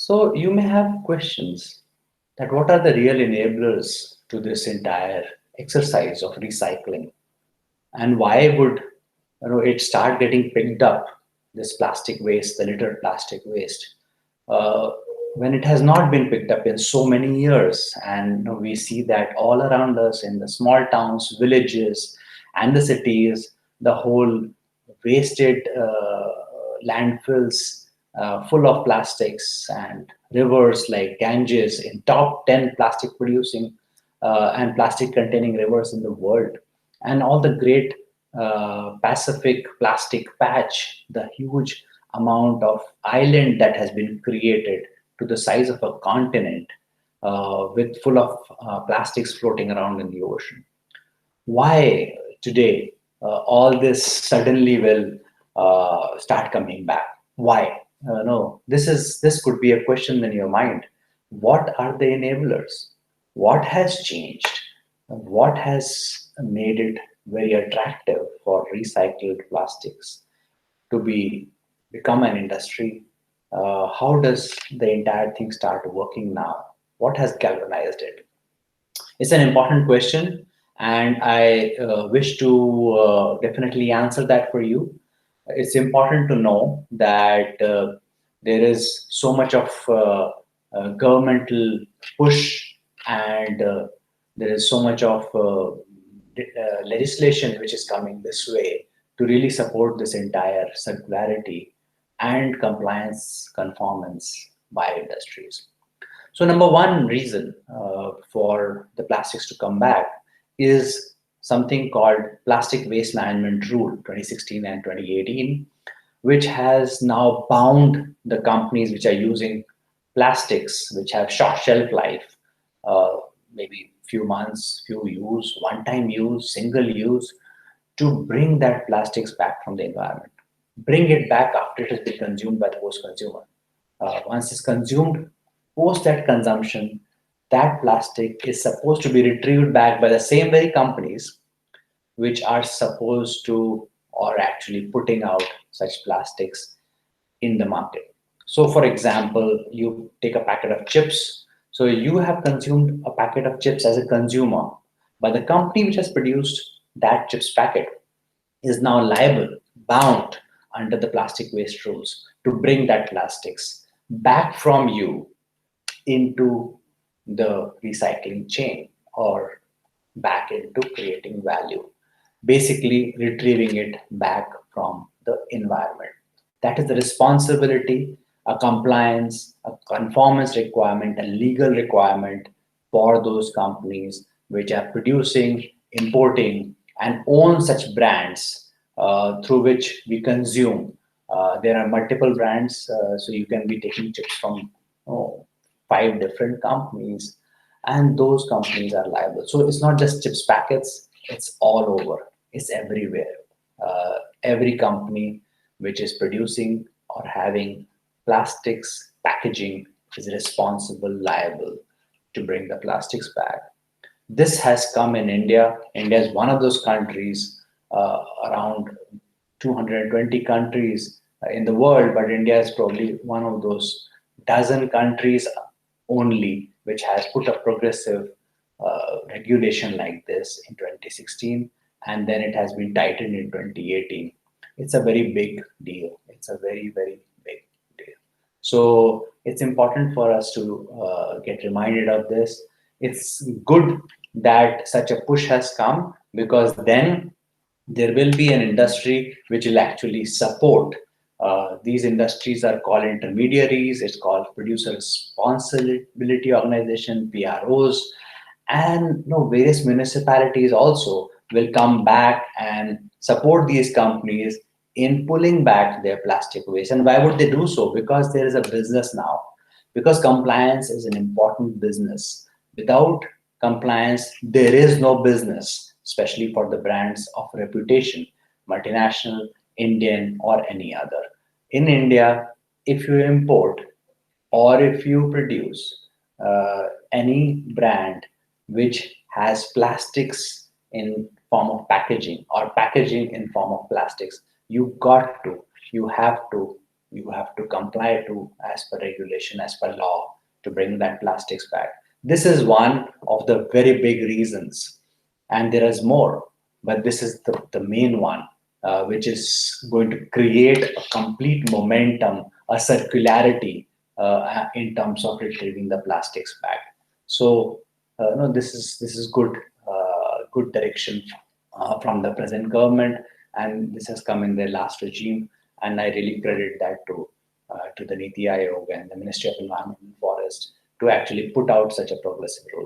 So you may have questions that what are the real enablers to this entire exercise of recycling, and why would it start getting picked up, this plastic waste, the littered plastic waste, uh, when it has not been picked up in so many years. And we see that all around us in the small towns, villages, and the cities, the whole wasted landfills full of plastics, and rivers like Ganges in top 10 plastic producing and plastic containing rivers in the world, and all the great Pacific plastic patch, the huge amount of island that has been created to the size of a continent, with full of plastics floating around in the ocean. Why today all this suddenly will start coming back? Why? No, this could be a question in your mind. What are the enablers? What has changed? What has made it very attractive for recycled plastics to be become an industry? How does the entire thing start working now? What has galvanized it? It's an important question, and I wish to definitely answer that for you. It's important to know that there is so much of governmental push, and there is so much of legislation which is coming this way to really support this entire circularity and compliance conformance by industries. So, number one reason for the plastics to come back is something called Plastic Waste Management Rule 2016 and 2018, which has now bound the companies which are using plastics, which have short shelf life, maybe few months, few use, one-time use, single use, to bring that plastics back from the environment. Bring it back after it has been consumed by the host consumer. Once it's consumed, post that consumption, that plastic is supposed to be retrieved back by the same very companies which are supposed to or actually putting out such plastics in the market. So, for example, you take a packet of chips. So, you have consumed a packet of chips as a consumer, but the company which has produced that chips packet is now liable, bound under the plastic waste rules to bring that plastics back from you into the recycling chain, or back into creating value, basically retrieving it back from the environment. That is the responsibility, a compliance, a conformance requirement, a legal requirement for those companies which are producing, importing, and own such brands through which we consume. There are multiple brands, so you can be taking chips from oh, five different companies, and those companies are liable. So it's not just chips packets, it's all over, it's everywhere. Every company which is producing or having plastics packaging is responsible, liable to bring the plastics back. This has come in India. India is one of those countries, around 220 countries in the world, but India is probably one of those dozen countries only which has put a progressive regulation like this in 2016, and then it has been tightened in 2018. It's a very big deal. It's a very, very big deal. So it's important for us to get reminded of this. It's good that such a push has come, because then there will be an industry which will actually support. These industries are called intermediaries, it's called producer responsibility organization, PROs, and various municipalities also will come back and support these companies in pulling back their plastic waste. And why would they do so? Because there is a business now. Because compliance is an important business. Without compliance, there is no business, especially for the brands of reputation, multinational, Indian, or any other. In India, if you import or if you produce any brand which has plastics in form of packaging or packaging in form of plastics, you have to You have to comply to as per regulation, as per law, to bring that plastics back. This is one of the very big reasons, and there is more, but this is the main one, which is going to create a complete momentum, a circularity in terms of retrieving the plastics back. So, no, this is good direction from the present government, and this has come in their last regime, and I really credit that to the Niti Aayog and the Ministry of Environment and Forest to actually put out such a progressive roadmap.